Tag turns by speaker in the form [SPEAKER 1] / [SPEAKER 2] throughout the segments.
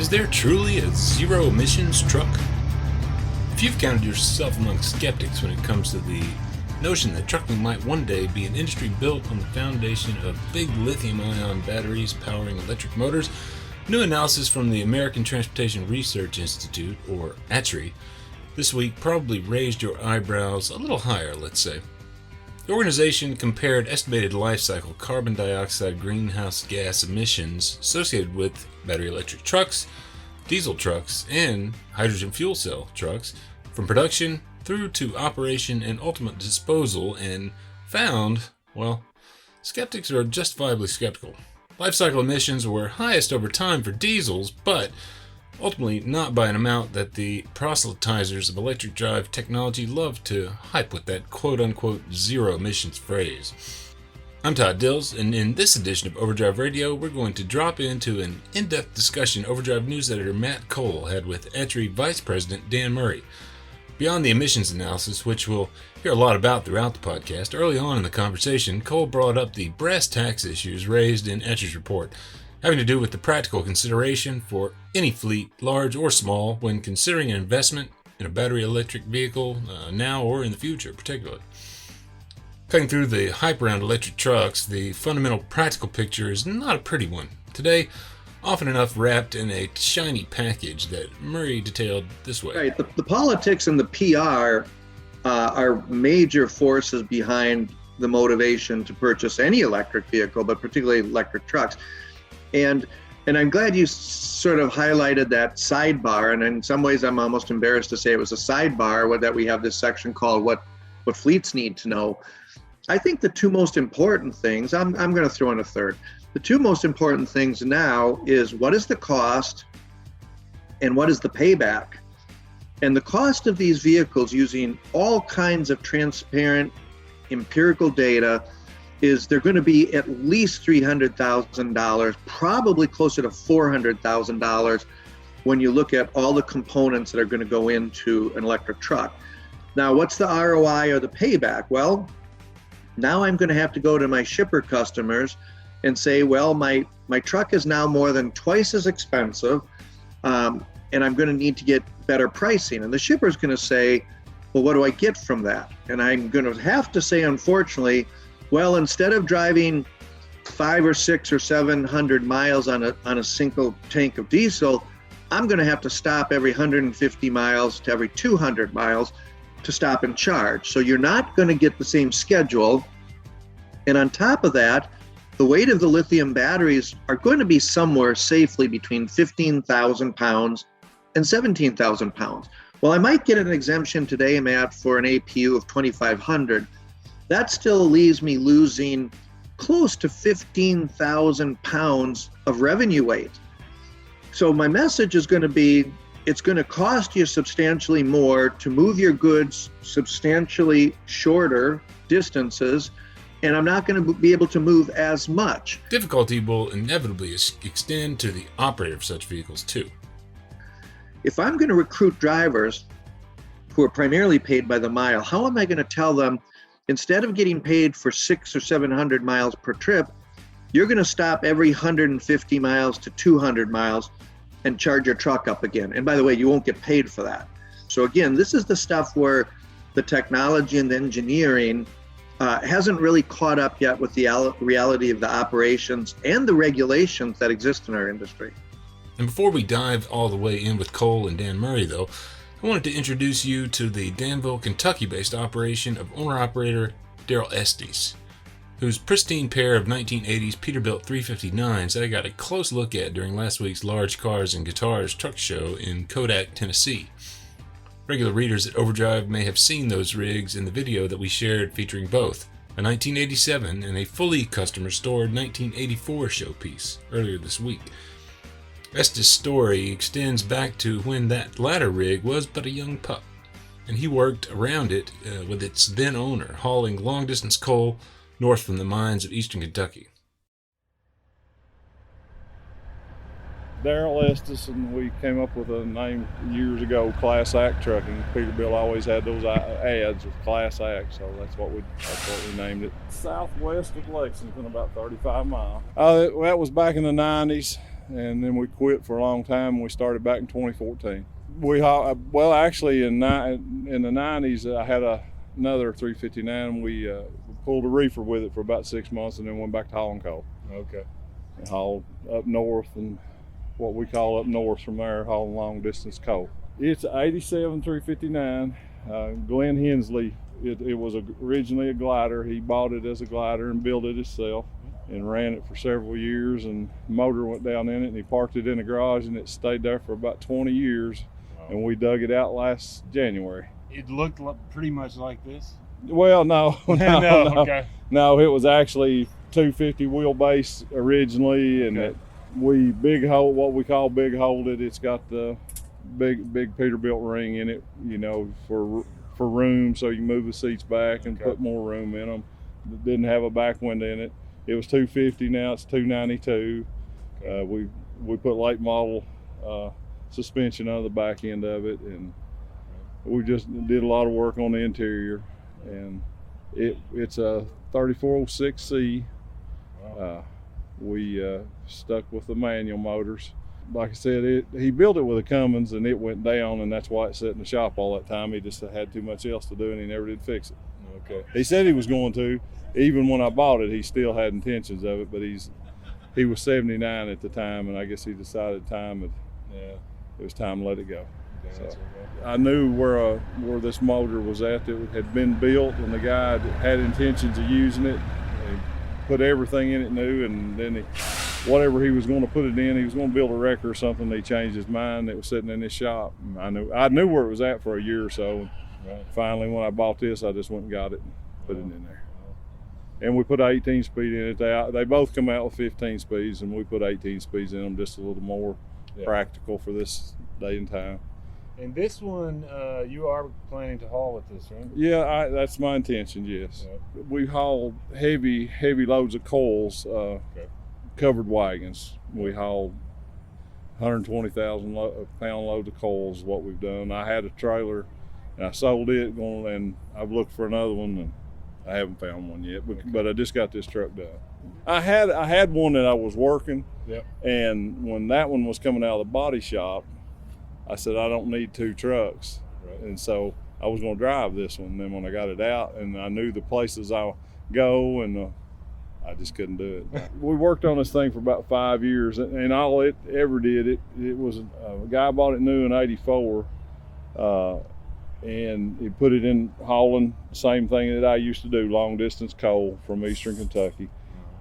[SPEAKER 1] Is there truly a zero-emissions truck? If you've counted yourself among skeptics when it comes to the notion that trucking might one day be an industry built on the foundation of big lithium-ion batteries powering electric motors, new analysis from the American Transportation Research Institute, or ATRI, this week probably raised your eyebrows a little higher, let's say. The organization compared estimated life cycle carbon dioxide greenhouse gas emissions associated with battery electric trucks, diesel trucks, and hydrogen fuel cell trucks from production through to operation and ultimate disposal, and found, well, skeptics are justifiably skeptical. Life cycle emissions were highest over time for diesels, but ultimately not by an amount that the proselytizers of electric drive technology love to hype with that quote-unquote zero emissions phrase. I'm Todd Dills, and in this edition of Overdrive Radio, we're going to drop into an in-depth discussion Overdrive news editor Matt Cole had with ATRI Vice President Dan Murray. Beyond the emissions analysis, which we'll hear a lot about throughout the podcast, early on in the conversation, Cole brought up the brass-tacks issues raised in ATRI's report, having to do with the practical consideration for any fleet, large or small, when considering an investment in a battery electric vehicle, now or in the future particularly. Cutting through the hype around electric trucks, the fundamental practical picture is not a pretty one. Today, often enough wrapped in a shiny package that Murray detailed this way.
[SPEAKER 2] Right, the politics and the PR are major forces behind the motivation to purchase any electric vehicle, but particularly electric trucks. And I'm glad you sort of highlighted that sidebar, and in some ways I'm almost embarrassed to say it was a sidebar that we have this section called what fleets need to know. I think the two most important things, I'm going to throw in a third. The two most important things now is what is the cost and what is the payback. And the cost of these vehicles using all kinds of transparent empirical data is they're going to be at least $300,000, probably closer to $400,000 when you look at all the components that are going to go into an electric truck. Now, what's the ROI or the payback? Well, now I'm going to have to go to my shipper customers and say, well, my truck is now more than twice as expensive, and I'm going to need to get better pricing. And the shipper's going to say, well, what do I get from that? And I'm going to have to say, unfortunately, well, instead of driving 500 or 600 or 700 miles on a single tank of diesel, I'm going to have to stop every 150 miles to every 200 miles to stop and charge. So you're not going to get the same schedule. And on top of that, the weight of the lithium batteries are going to be somewhere safely between 15,000 pounds and 17,000 pounds. Well, I might get an exemption today, Matt, for an APU of 2,500. That still leaves me losing close to 15,000 pounds of revenue weight. So my message is going to be, it's going to cost you substantially more to move your goods substantially shorter distances, and I'm not going to be able to move as much.
[SPEAKER 1] Difficulty will inevitably extend to the operator of such vehicles too.
[SPEAKER 2] If I'm going to recruit drivers who are primarily paid by the mile, how am I going to tell them, instead of getting paid for 600 or 700 miles per trip, you're going to stop every 150 miles to 200 miles and charge your truck up again. And by the way, you won't get paid for that. So again, this is the stuff where the technology and the engineering hasn't really caught up yet with the reality of the operations and the regulations that exist in our industry.
[SPEAKER 1] And before we dive all the way in with Cole and Dan Murray, though, I wanted to introduce you to the Danville, Kentucky-based operation of owner-operator Daryl Estes, whose pristine pair of 1980s Peterbilt 359s that I got a close look at during last week's Large Cars and Guitars truck show in Kodak, Tennessee. Regular readers at Overdrive may have seen those rigs in the video that we shared featuring both a 1987 and a fully customer-stored 1984 showpiece earlier this week. Estes' story extends back to when that latter rig was but a young pup, and he worked around it with its then owner, hauling long-distance coal north from the mines of eastern Kentucky.
[SPEAKER 3] Daryl Estes, and we came up with a name years ago, Class Act Trucking. Peterbilt always had those ads with Class Act, so that's what we named it. Southwest of Lexington, about 35 miles. That was back in the 90s. and then we quit for a long time, and we started back in 2014. Well, actually, in the 90s, I had another 359. We pulled a reefer with it for about 6 months, and then went back to hauling coal.
[SPEAKER 1] Okay.
[SPEAKER 3] And hauled up north, and what we call up north from there, hauling long distance coal. It's an 87 359. Glenn Hensley, it was originally a glider. He bought it as a glider and built it himself and ran it for several years, and motor went down in it, and he parked it in the garage, and it stayed there for about 20 years. Wow. And we dug it out last January.
[SPEAKER 4] It looked pretty much like this?
[SPEAKER 3] Well, no.
[SPEAKER 4] Okay.
[SPEAKER 3] No, it was actually 250 wheelbase originally, and
[SPEAKER 4] okay.
[SPEAKER 3] What we call big holed it. It's got the big Peterbilt ring in it, for room, so you can move the seats back and put more room in them. It didn't have a back window in it. It was 250, now it's 292. Okay. We put late model suspension on the back end of it, and we just did a lot of work on the interior. And it's a 3406C. Wow. We stuck with the manual motors. Like I said, he built it with a Cummins, and it went down, and that's why it sat in the shop all that time. He just had too much else to do, and he never did fix it.
[SPEAKER 1] Okay.
[SPEAKER 3] He said he was going to. Even when I bought it, he still had intentions of it, but he was 79 at the time, and I guess he decided it was time to let it go. Okay, so I knew where this motor was at. It had been built, and the guy had intentions of using it. He put everything in it new, and then whatever he was going to put it in, he was going to build a wreck or something. He changed his mind. It was sitting in his shop. I knew where it was at for a year or so. Right. Finally, when I bought this, I just went and got it and put it in there. And we put 18 speed in it. They both come out with 15 speeds, and we put 18 speeds in them, just a little more practical for this day and time.
[SPEAKER 4] And this one, you are planning to haul with this, right?
[SPEAKER 3] Yeah, that's my intention, yes. Yeah. We hauled heavy loads of coils, covered wagons. We hauled 120,000 pound loads of coils is what we've done. I had a trailer, and I sold it, and I've looked for another one, and I haven't found one yet, but I just got this truck done. I had one that I was working, and when that one was coming out of the body shop, I said, I don't need two trucks. Right. And so I was going to drive this one. And then when I got it out, and I knew the places I'll go, and I just couldn't do it. We worked on this thing for about 5 years, and all it ever did, it was a guy bought it new in '84, and he put it in hauling, same thing that I used to do, long distance coal from eastern Kentucky.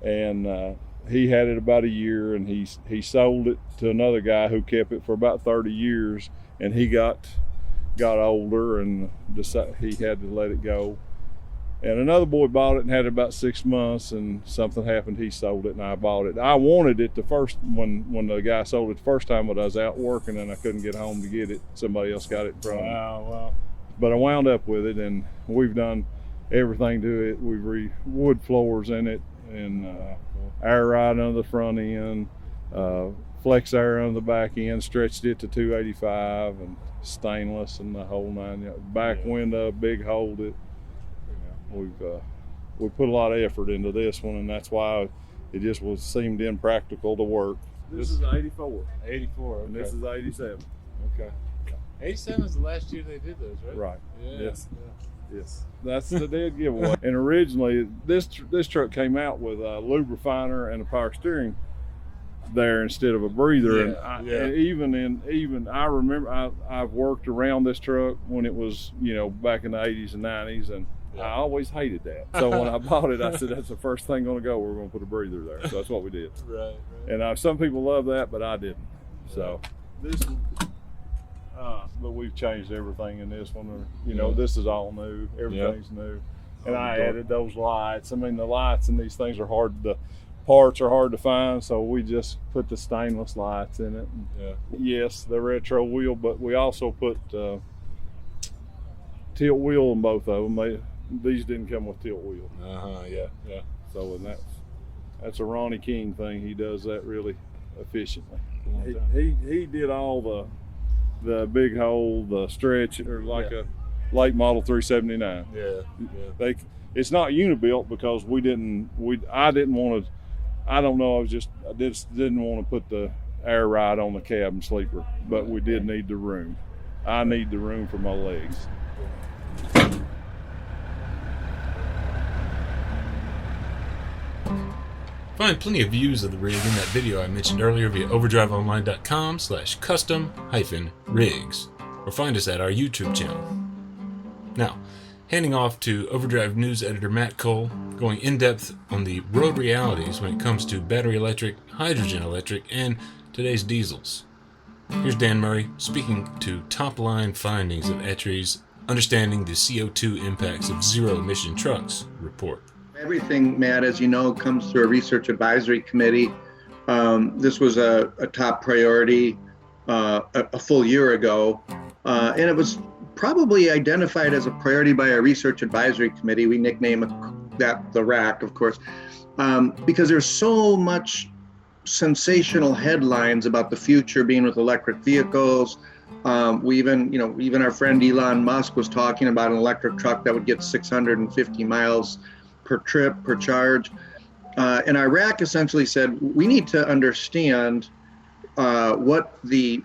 [SPEAKER 3] And he had it about a year, and he sold it to another guy who kept it for about 30 years, and he got older and decided he had to let it go. And another boy bought it and had it about 6 months, and something happened. He sold it, and I bought it. I wanted it when the guy sold it the first time, but I was out working and I couldn't get home to get it. Somebody else got it from me.
[SPEAKER 4] Wow.
[SPEAKER 3] But I wound up with it, and we've done everything to it. We've wood floors in it, and air ride under the front end, flex air under the back end, stretched it to 285, and stainless and the whole nine. Back window, big hold it. We put a lot of effort into this one, and that's why it just seemed impractical to work. This is 84.
[SPEAKER 4] 84, okay.
[SPEAKER 3] And this is 87.
[SPEAKER 4] Okay. 87 is the last year they did those, right?
[SPEAKER 3] Right.
[SPEAKER 4] Yeah.
[SPEAKER 3] Yes. Yeah. Yes. That's the dead giveaway. And originally, this truck came out with a lube refiner and a power steering there instead of a breather. And I remember I've worked around this truck when it was, back in the 80s and 90s, and I always hated that. So when I bought it, I said, that's the first thing going to go. We're going to put a breather there. So that's what we did.
[SPEAKER 4] Right.
[SPEAKER 3] And some people love that, but I didn't. So this one, but we've changed everything in this one. This is all new. Everything's new. And I added those lights. I mean, the lights in these things the parts are hard to find, so we just put the stainless lights in it. Yes, the retro wheel, but we also put tilt wheel in both of them. These didn't come with tilt wheel.
[SPEAKER 1] Yeah.
[SPEAKER 3] So that's a Ronnie King thing. He does that really efficiently. He did all the big hole, the stretch, or like a late model 379.
[SPEAKER 1] Yeah.
[SPEAKER 3] It's not unibuilt because I didn't want to. I don't know. I just didn't want to put the air ride on the cabin sleeper, but we did need the room. I need the room for my legs.
[SPEAKER 1] Find plenty of views of the rig in that video I mentioned earlier via overdriveonline.com/custom-rigs, or find us at our YouTube channel. Now, handing off to Overdrive News Editor Matt Cole, going in-depth on the road realities when it comes to battery electric, hydrogen electric, and today's diesels. Here's Dan Murray speaking to top-line findings of ATRI's Understanding the CO2 Impacts of Zero-Emission Trucks report.
[SPEAKER 2] Everything, Matt, as you know, comes through a research advisory committee. This was a top priority a full year ago, and it was probably identified as a priority by our research advisory committee. We nickname that the RAC, of course, because there's so much sensational headlines about the future being with electric vehicles. Even our friend Elon Musk was talking about an electric truck that would get 650 miles per trip, per charge. And our RAC essentially said, we need to understand what the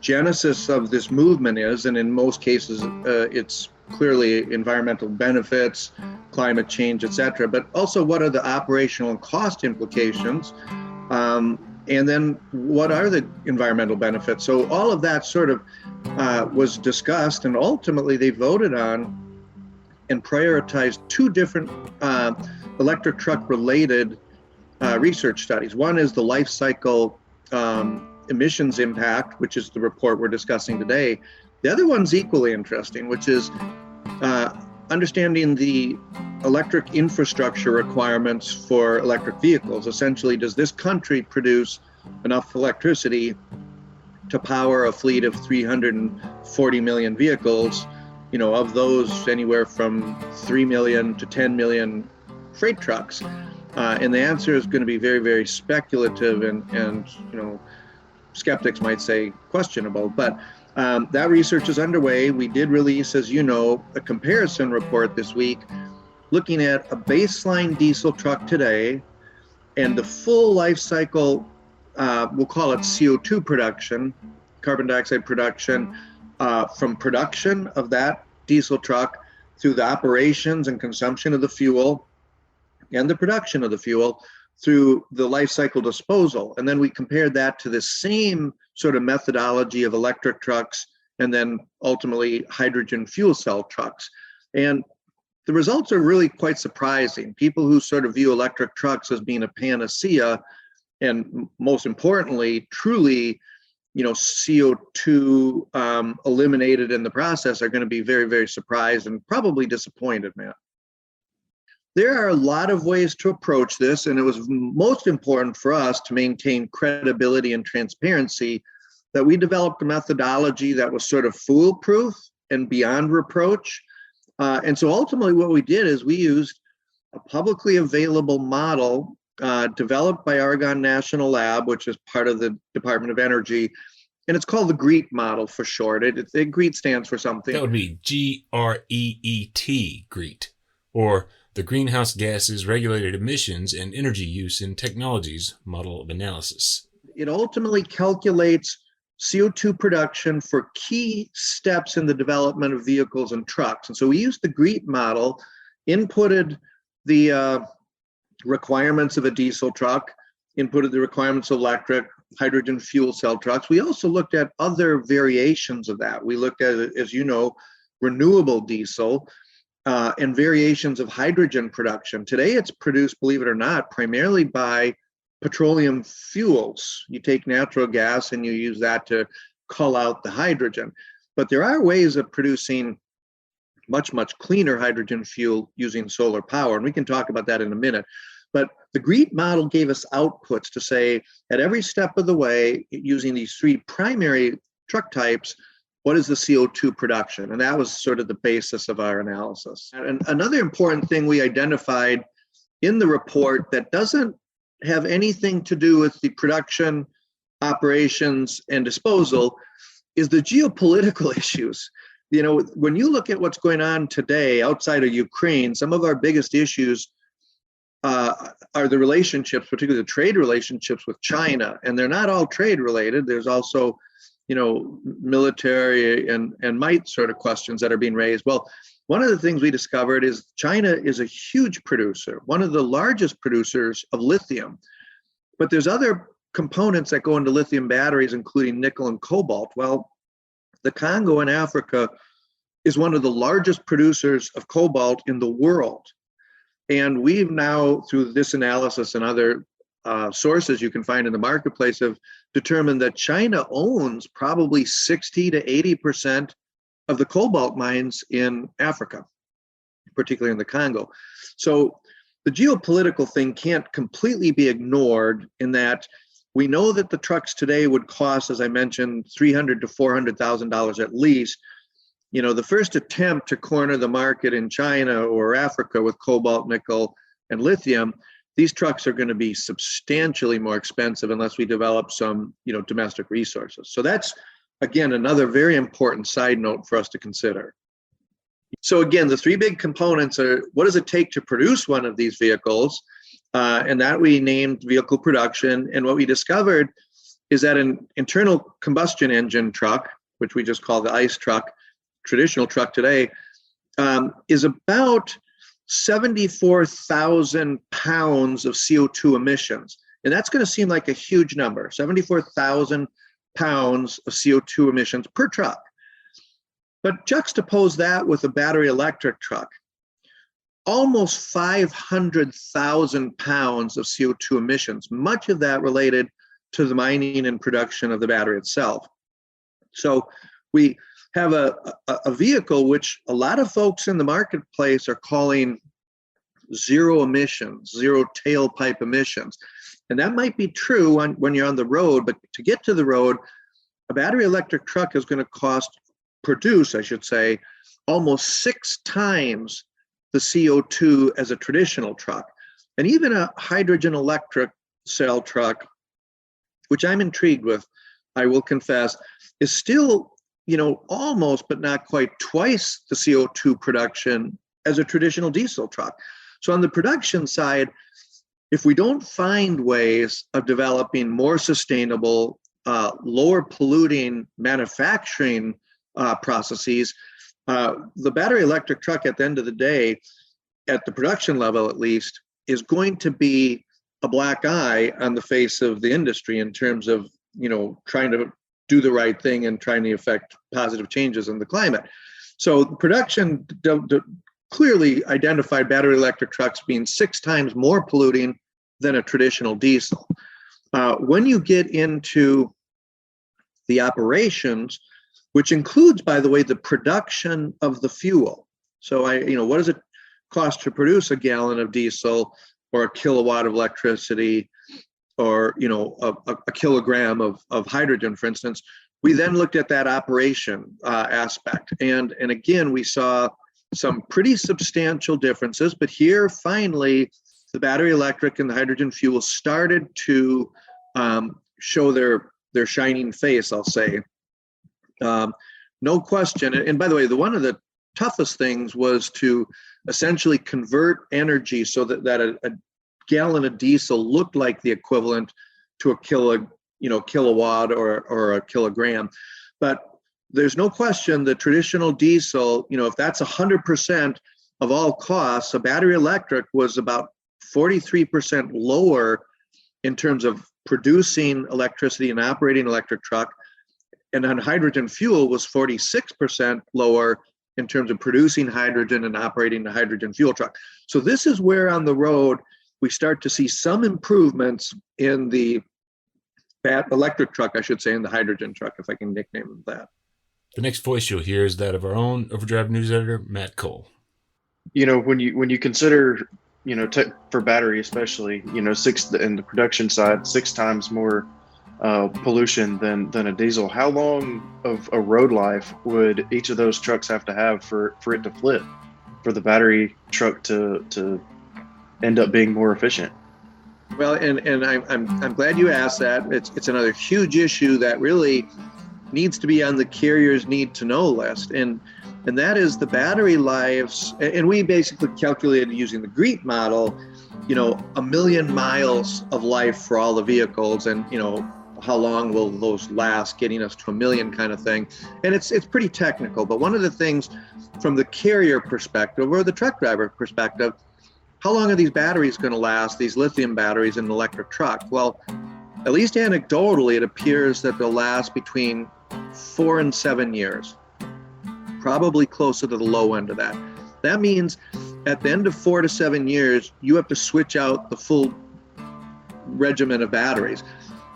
[SPEAKER 2] genesis of this movement is. And in most cases, it's clearly environmental benefits, climate change, et cetera, but also what are the operational and cost implications? And then what are the environmental benefits? So all of that sort of was discussed, and ultimately they voted on and prioritized two different electric truck related research studies. One is the life cycle emissions impact, which is the report we're discussing today. The other one's equally interesting, which is understanding the electric infrastructure requirements for electric vehicles. Essentially, does this country produce enough electricity to power a fleet of 340 million vehicles? Of those, anywhere from 3 million to 10 million freight trucks. And the answer is going to be very, very speculative and skeptics might say questionable, but that research is underway. We did release, as you know, a comparison report this week looking at a baseline diesel truck today and the full life cycle, we'll call it CO2 production, carbon dioxide production, from production of that diesel truck through the operations and consumption of the fuel and the production of the fuel through the life cycle disposal. And then we compared that to the same sort of methodology of electric trucks and then ultimately hydrogen fuel cell trucks. And the results are really quite surprising. People who sort of view electric trucks as being a panacea and most importantly, truly CO2 eliminated in the process are going to be very, very surprised and probably disappointed, Matt. There are a lot of ways to approach this, and it was most important for us to maintain credibility and transparency that we developed a methodology that was sort of foolproof and beyond reproach. And so ultimately what we did is we used a publicly available model developed by Argonne National Lab, which is part of the Department of Energy, and it's called the GREET model for short. GREET stands for something.
[SPEAKER 1] That would be GREET, GREET, or the Greenhouse Gases Regulated Emissions and Energy Use in Technologies Model of Analysis.
[SPEAKER 2] It ultimately calculates CO2 production for key steps in the development of vehicles and trucks. And so we used the GREET model, inputted the requirements of a diesel truck, inputted the requirements of electric, hydrogen fuel cell trucks. We also looked at other variations of that. We looked at, as you know, renewable diesel and variations of hydrogen production. Today it's produced, believe it or not, primarily by petroleum fuels. You take natural gas and you use that to cull out the hydrogen. But there are ways of producing much, much cleaner hydrogen fuel using solar power. And we can talk about that in a minute. But the GREET model gave us outputs to say at every step of the way, using these three primary truck types, what is the CO2 production? And that was sort of the basis of our analysis. And another important thing we identified in the report that doesn't have anything to do with the production, operations, and disposal is the geopolitical issues. When you look at what's going on today outside of Ukraine, some of our biggest issues are the relationships, particularly the trade relationships with China. And they're not all trade related. There's also, military and might sort of questions that are being raised. Well, one of the things we discovered is China is a huge producer, one of the largest producers of lithium. But there's other components that go into lithium batteries, including nickel and cobalt. Well, the Congo in Africa is one of the largest producers of cobalt in the world. And we've now, through this analysis and other sources you can find in the marketplace, have determined that China owns probably 60 to 80% of the cobalt mines in Africa, particularly in the Congo. So the geopolitical thing can't completely be ignored, in that we know that the trucks today would cost, as I mentioned, $300,000 to $400,000 at least. The first attempt to corner the market in China or Africa with cobalt, nickel, and lithium, these trucks are going to be substantially more expensive unless we develop some, domestic resources. So that's, again, another very important side note for us to consider. So again, the three big components are: what does it take to produce one of these vehicles? And that we named vehicle production. And what we discovered is that an internal combustion engine truck, which we just call the ICE truck, traditional truck today, is about 74,000 pounds of CO2 emissions. And that's going to seem like a huge number, 74,000 pounds of CO2 emissions per truck. But juxtapose that with a battery electric truck, almost 500,000 pounds of CO2 emissions, much of that related to the mining and production of the battery itself. So we have a vehicle which a lot of folks in the marketplace are calling zero emissions, zero tailpipe emissions. And that might be true when you're on the road, but to get to the road, a battery electric truck is going to produce, almost 6 times the CO2 as a traditional truck. And even a hydrogen electric cell truck, which I'm intrigued with, I will confess, is still almost, but not quite twice the CO2 production as a traditional diesel truck. So on the production side, if we don't find ways of developing more sustainable, lower polluting manufacturing processes, the battery electric truck at the end of the day, at the production level at least, is going to be a black eye on the face of the industry in terms of, trying to do the right thing and trying to affect positive changes in the climate. So the production clearly identified battery electric trucks being 6 times more polluting than a traditional diesel. When you get into the operations, which includes, by the way, the production of the fuel. So what does it cost to produce a gallon of diesel or a kilowatt of electricity, or a kilogram of hydrogen, for instance? We then looked at that operation aspect, and again we saw some pretty substantial differences. But here, finally, the battery electric and the hydrogen fuel started to show their shining face, I'll say. No question. And by the way, one of the toughest things was to essentially convert energy so that a gallon of diesel looked like the equivalent to a kilowatt or a kilogram. But there's no question that traditional diesel, if that's 100% of all costs, a battery electric was about 43% lower in terms of producing electricity and operating an electric truck. And on hydrogen fuel was 46% lower in terms of producing hydrogen and operating the hydrogen fuel truck. So this is where on the road we start to see some improvements in the electric truck, and the hydrogen truck, if I can nickname it that.
[SPEAKER 1] The next voice you'll hear is that of our own Overdrive news editor, Matt Cole.
[SPEAKER 5] When you consider, for battery especially, 6 in the production side, 6 times more pollution than a diesel. How long of a road life would each of those trucks have to have for it to flip, for the battery truck to end up being more efficient?
[SPEAKER 2] Well, and I'm glad you asked that. It's another huge issue that really needs to be on the carrier's need to know list. And and that is the battery lives. And we basically calculated using the GREET model, 1 million miles of life for all the vehicles, and how long will those last, getting us to 1 million kind of thing. And it's pretty technical, but one of the things from the carrier perspective or the truck driver perspective, how long are these batteries going to last, these lithium batteries in an electric truck? Well, at least anecdotally, it appears that they'll last between 4 and 7 years, probably closer to the low end of that. That means at the end of 4 to 7 years, you have to switch out the full regimen of batteries.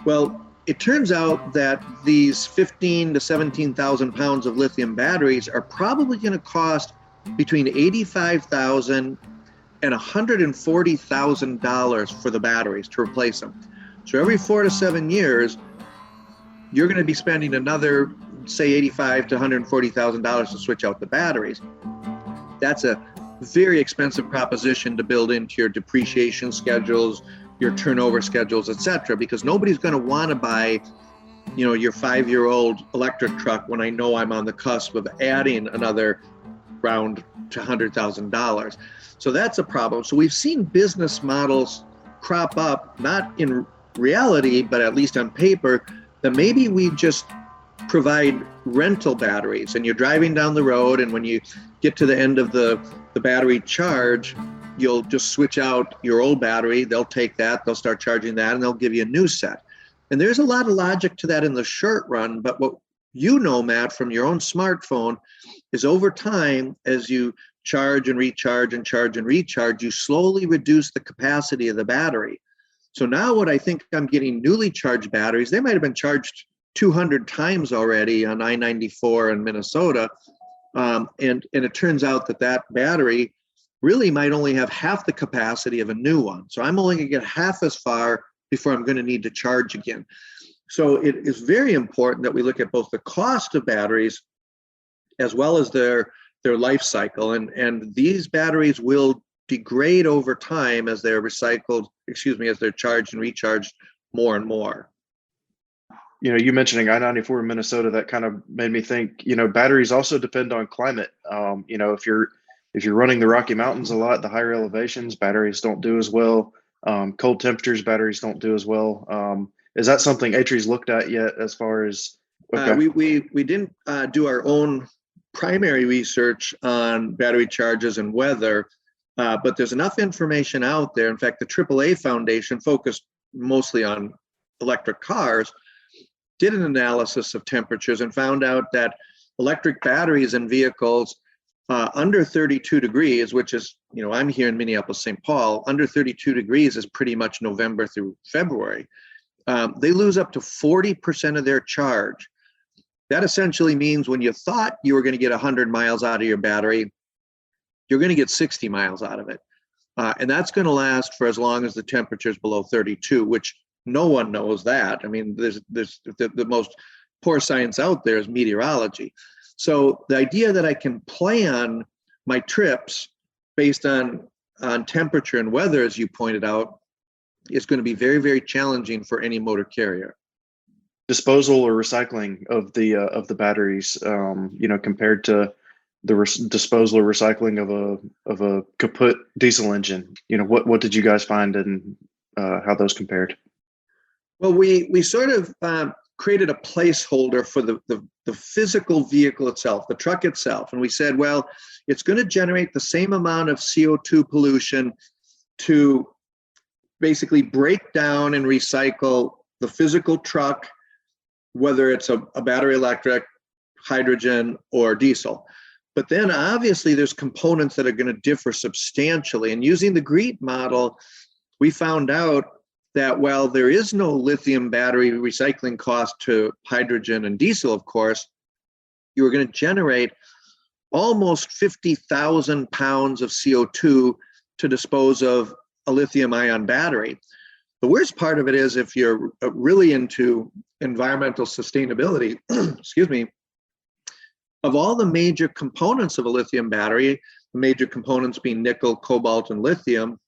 [SPEAKER 2] Well, it turns out that these 15 to 17,000 pounds of lithium batteries are probably going to cost between $85,000 and $140,000 for the batteries to replace them. So every 4 to 7 years, you're going to be spending another, say, $85,000 to $140,000 to switch out the batteries. That's a very expensive proposition to build into your depreciation schedules, your turnover schedules, etc., because nobody's going to want to buy, your 5-year-old electric truck when I know I'm on the cusp of adding another round to $100,000. So that's a problem. So we've seen business models crop up, not in reality, but at least on paper, that maybe we just provide rental batteries, and you're driving down the road, and when you get to the end of the battery charge, you'll just switch out your old battery. They'll take that, they'll start charging that, and they'll give you a new set. And there's a lot of logic to that in the short run, but what Matt, from your own smartphone, is over time, as you charge and recharge and charge and recharge, you slowly reduce the capacity of the battery. So now what I think I'm getting newly charged batteries, they might have been charged 200 times already on I-94 in Minnesota. And it turns out that battery really might only have half the capacity of a new one. So I'm only going to get half as far before I'm going to need to charge again. So it is very important that we look at both the cost of batteries as well as their life cycle. And these batteries will degrade over time as they're as they're charged and recharged more and more.
[SPEAKER 5] You mentioning I-94 in Minnesota, that kind of made me think, batteries also depend on climate. If you're running the Rocky Mountains a lot, the higher elevations, batteries don't do as well. Cold temperatures, batteries don't do as well. Is that something ATRI's looked at yet as far as? Okay.
[SPEAKER 2] We didn't do our own primary research on battery charges and weather, but there's enough information out there. In fact, the AAA Foundation, focused mostly on electric cars, did an analysis of temperatures and found out that electric batteries in vehicles under 32 degrees, which is, I'm here in Minneapolis, St. Paul, under 32 degrees is pretty much November through February. They lose up to 40% of their charge. That essentially means when you thought you were going to get 100 miles out of your battery, you're going to get 60 miles out of it. And that's going to last for as long as the temperature is below 32, which no one knows that. I mean, there's the most poor science out there is meteorology. So the idea that I can plan my trips based on temperature and weather, as you pointed out, is going to be very, very challenging for any motor carrier.
[SPEAKER 5] Disposal or recycling of the batteries, compared to the disposal or recycling of a kaput diesel engine. What did you guys find, and how those compared?
[SPEAKER 2] Well, we sort of created a placeholder for the physical vehicle itself, the truck itself. And we said, well, it's going to generate the same amount of CO2 pollution to basically break down and recycle the physical truck, whether it's a battery electric, hydrogen, or diesel. But then obviously there's components that are going to differ substantially. And using the GREET model, we found out that while there is no lithium battery recycling cost to hydrogen and diesel, of course, you are going to generate almost 50,000 pounds of CO2 to dispose of a lithium ion battery. The worst part of it is if you're really into environmental sustainability, excuse me, of all the major components of a lithium battery, the major components being nickel, cobalt, and lithium,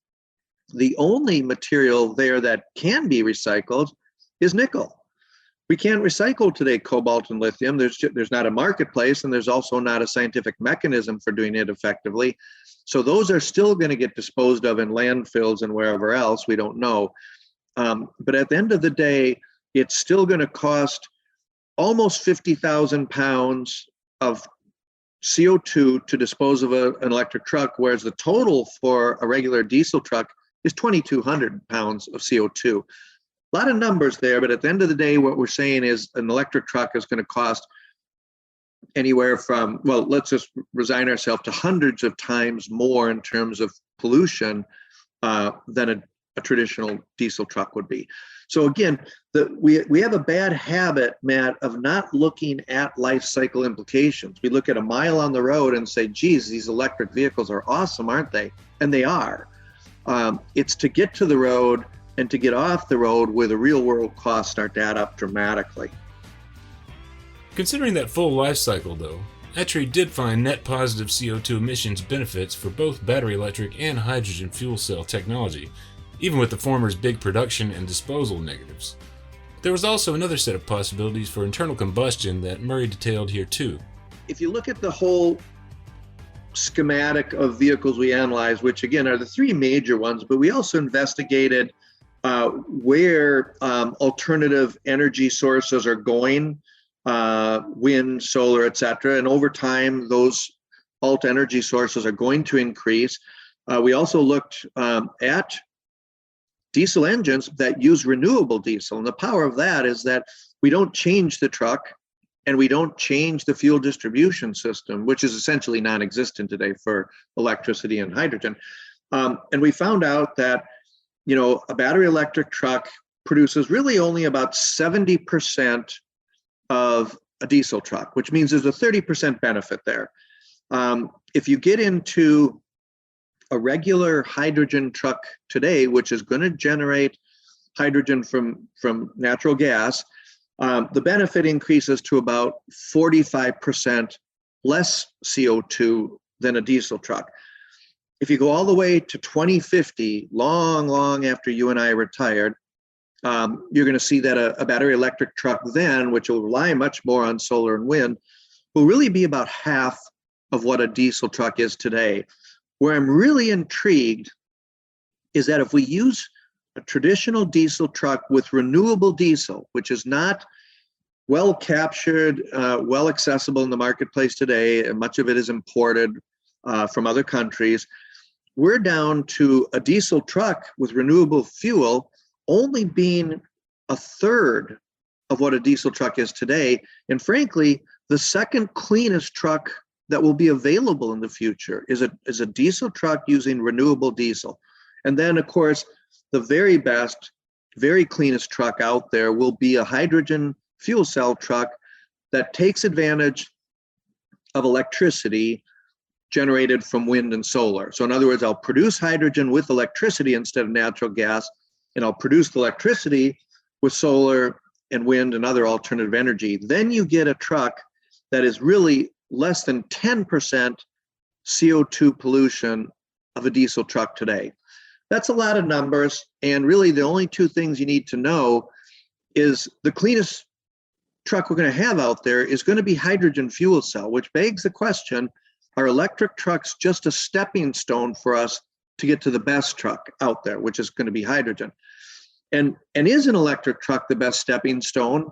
[SPEAKER 2] the only material there that can be recycled is nickel. We can't recycle today cobalt and lithium. There's not a marketplace, and there's also not a scientific mechanism for doing it effectively. So those are still going to get disposed of in landfills and wherever else, we don't know. But at the end of the day, it's still going to cost almost 50,000 pounds of CO2 to dispose of an electric truck, whereas the total for a regular diesel truck is 2,200 pounds of CO2. A lot of numbers there, but at the end of the day, what we're saying is an electric truck is going to cost anywhere from, well, let's just resign ourselves to hundreds of times more in terms of pollution than a traditional diesel truck would be. So again, we have a bad habit, Matt, of not looking at life cycle implications. We look at a mile on the road and say, geez, these electric vehicles are awesome, aren't they? And they are. It's to get to the road and to get off the road where the real world costs start to add up dramatically.
[SPEAKER 1] Considering that full life cycle, though, ATRI did find net positive CO2 emissions benefits for both battery electric and hydrogen fuel cell technology, even with the former's big production and disposal negatives. There was also another set of possibilities for internal combustion that Murray detailed here too.
[SPEAKER 2] If you look at the whole schematic of vehicles we analyzed, which again are the three major ones, but we also investigated where alternative energy sources are going, wind, solar, etc. And over time, those alt energy sources are going to increase. We also looked at diesel engines that use renewable diesel. And the power of that is that we don't change the truck and we don't change the fuel distribution system, which is essentially non-existent today for electricity and hydrogen. And we found out that, you know, a battery electric truck produces really only about 70% of a diesel truck, which means there's a 30% benefit there. If you get into a regular hydrogen truck today, which is going to generate hydrogen from natural gas, the benefit increases to about 45% less CO2 than a diesel truck. If you go all the way to 2050, long after you and I retired, you're going to see that a battery electric truck then, which will rely much more on solar and wind, will really be about half of what a diesel truck is today. Where I'm really intrigued is that if we use a traditional diesel truck with renewable diesel, which is not well captured, well accessible in the marketplace today, and much of it is imported from other countries, we're down to a diesel truck with renewable fuel only being a third of what a diesel truck is today. And frankly, the second cleanest truck that will be available in the future is a diesel truck using renewable diesel. And then, of course, the very best, very cleanest truck out there will be a hydrogen fuel cell truck that takes advantage of electricity generated from wind and solar. So in other words, I'll produce hydrogen with electricity instead of natural gas, and I'll produce the electricity with solar and wind and other alternative energy. Then you get a truck that is really less than 10% CO2 pollution of a diesel truck today. That's a lot of numbers, and really the only two things you need to know is the cleanest truck we're going to have out there is going to be hydrogen fuel cell, which begs the question, are electric trucks just a stepping stone for us to get to the best truck out there, which is going to be hydrogen? And is an electric truck the best stepping stone?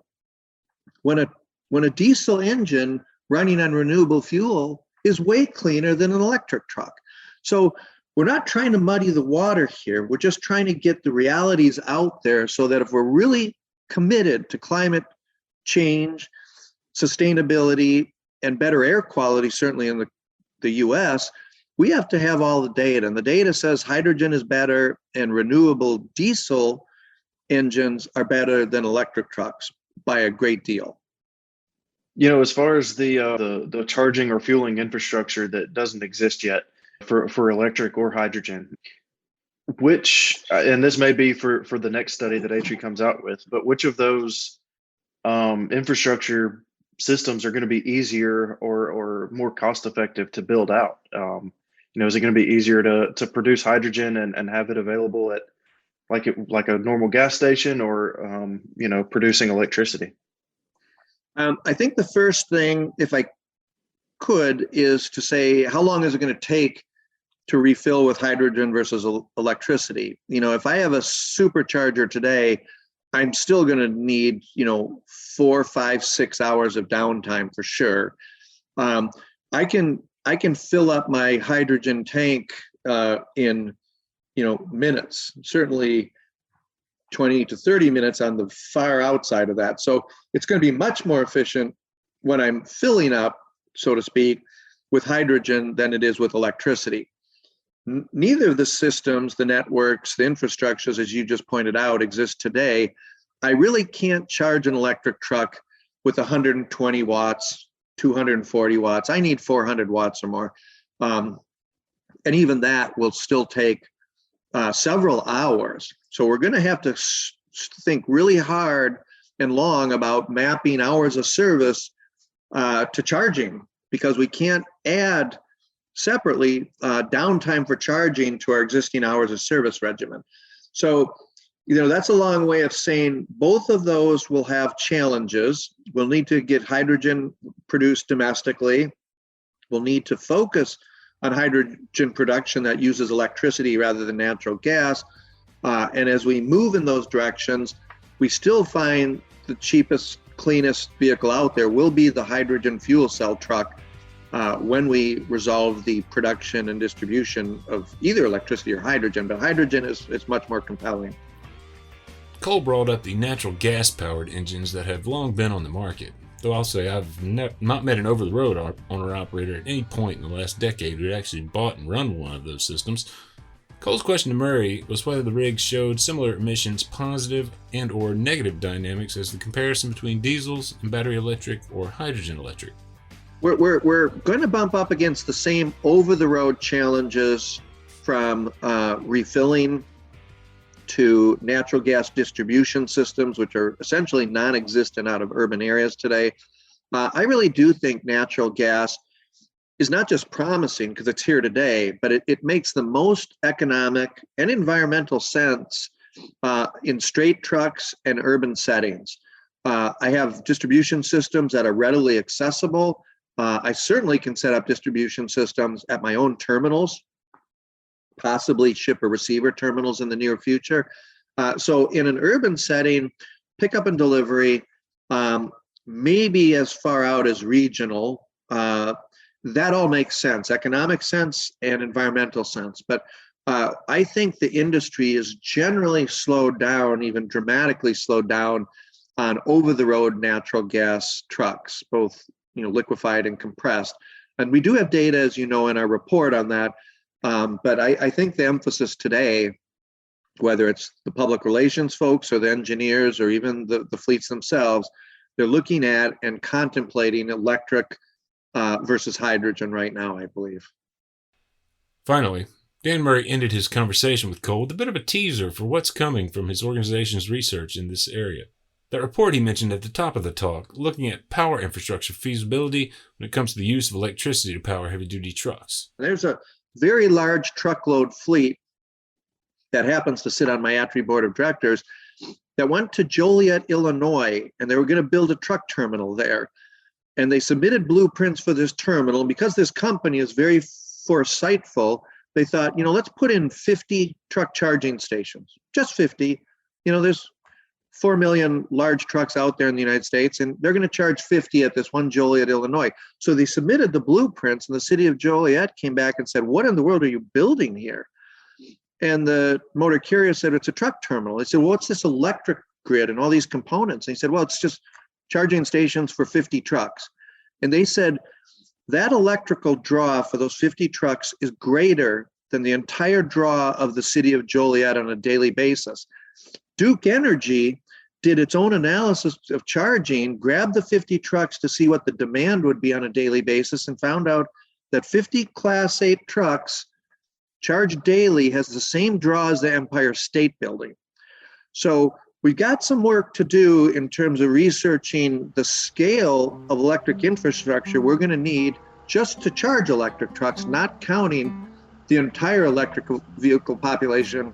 [SPEAKER 2] When a diesel engine running on renewable fuel is way cleaner than an electric truck. So we're not trying to muddy the water here. We're just trying to get the realities out there so that if we're really committed to climate change, sustainability, and better air quality, certainly in the US, we have to have all the data. And the data says hydrogen is better and renewable diesel engines are better than electric trucks by a great deal.
[SPEAKER 5] You know, as far as the charging or fueling infrastructure that doesn't exist yet for electric or hydrogen, which, and this may be for the next study that ATRI comes out with, but which of those infrastructure systems are going to be easier or more cost effective to build out? You know, is it going to be easier to produce hydrogen and have it available at like a normal gas station, or you know, producing electricity?
[SPEAKER 2] I think the first thing, if I could, is to say, how long is it going to take to refill with hydrogen versus electricity? If I have a supercharger today, I'm still going to need, 4, 5, 6 hours of downtime for sure. I can fill up my hydrogen tank in, minutes, certainly 20 to 30 minutes on the far outside of that. So it's going to be much more efficient when I'm filling up, so to speak, with hydrogen than it is with electricity. Neither of the systems, the networks, the infrastructures, as you just pointed out, exist today. I really can't charge an electric truck with 120 watts, 240 watts. I need 400 watts or more. And even that will still take several hours. So we're going to have to think really hard and long about mapping hours of service to charging, because we can't add separately downtime for charging to our existing hours of service regimen. So, that's a long way of saying both of those will have challenges. We'll need to get hydrogen produced domestically. We'll need to focus on hydrogen production that uses electricity rather than natural gas. And as we move in those directions, we still find the cheapest, cleanest vehicle out there will be the hydrogen fuel cell truck when we resolve the production and distribution of either electricity or hydrogen. But hydrogen is much more compelling.
[SPEAKER 1] Cole brought up the natural gas-powered engines that have long been on the market. Though I'll say I've not met an over-the-road owner-operator at any point in the last decade who had actually bought and run one of those systems. Cole's question to Murray was whether the rigs showed similar emissions positive and or negative dynamics as the comparison between diesels and battery electric or hydrogen electric.
[SPEAKER 2] We're going to bump up against the same over-the-road challenges from refilling to natural gas distribution systems, which are essentially non-existent out of urban areas today. I really do think natural gas is not just promising because it's here today, but it makes the most economic and environmental sense in straight trucks and urban settings. I have distribution systems that are readily accessible. I certainly can set up distribution systems at my own terminals, possibly ship or receiver terminals in the near future. So in an urban setting, pickup and delivery, maybe as far out as regional, that all makes sense, economic sense and environmental sense. But I think the industry is generally slowed down, even dramatically slowed down on over-the-road natural gas trucks, both liquefied and compressed. And we do have data, as you know, in our report on that. But I think the emphasis today, whether it's the public relations folks or the engineers or even the fleets themselves, they're looking at and contemplating electric versus hydrogen right now, I believe.
[SPEAKER 1] Finally, Dan Murray ended his conversation with Cole with a bit of a teaser for what's coming from his organization's research in this area. That report he mentioned at the top of the talk, looking at power infrastructure feasibility when it comes to the use of electricity to power heavy-duty trucks.
[SPEAKER 2] There's a very large truckload fleet that happens to sit on my ATRI board of directors that went to Joliet, Illinois, and they were going to build a truck terminal there. And they submitted blueprints for this terminal. And because this company is very foresightful, they thought, let's put in 50 truck charging stations, just 50. There's 4 million large trucks out there in the United States, and they're going to charge 50 at this one Joliet, Illinois. So they submitted the blueprints, and the city of Joliet came back and said, what in the world are you building here? And the motor carrier said, it's a truck terminal. They said, well, what's this electric grid and all these components? And he said, well, it's just charging stations for 50 trucks. And they said, that electrical draw for those 50 trucks is greater than the entire draw of the city of Joliet on a daily basis. Duke Energy did its own analysis of charging, grabbed the 50 trucks to see what the demand would be on a daily basis, and found out that 50 Class 8 trucks charged daily has the same draw as the Empire State Building. So we've got some work to do in terms of researching the scale of electric infrastructure we're going to need just to charge electric trucks, not counting the entire electric vehicle population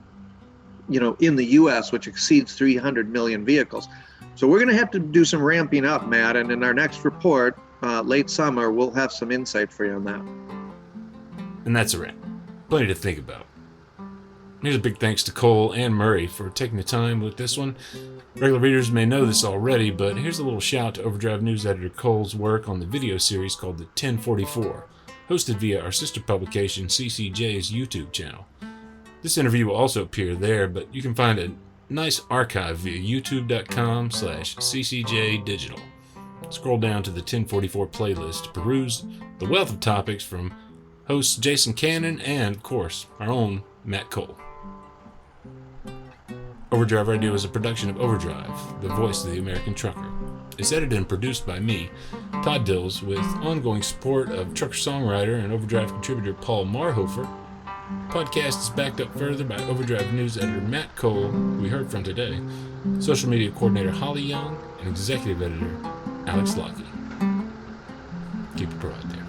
[SPEAKER 2] in the US, which exceeds 300 million vehicles. So we're going to have to do some ramping up, Matt, and in our next report, late summer, we'll have some insight for you on that.
[SPEAKER 1] And that's a wrap. Plenty to think about. Here's a big thanks to Cole and Murray for taking the time with this one. Regular readers may know this already, but here's a little shout to Overdrive News Editor Cole's work on the video series called The 1044, hosted via our sister publication CCJ's YouTube channel. This interview will also appear there, but you can find a nice archive via youtube.com/ccjdigital. Scroll down to the 1044 playlist to peruse the wealth of topics from hosts Jason Cannon and, of course, our own Matt Cole. Overdrive Radio is a production of Overdrive, the voice of the American trucker. It's edited and produced by me, Todd Dills, with ongoing support of trucker songwriter and Overdrive contributor Paul Marhofer. The podcast is backed up further by Overdrive News Editor Matt Cole, who we heard from today, social media coordinator Holly Young, and executive editor Alex Lockey. Keep it pro out there.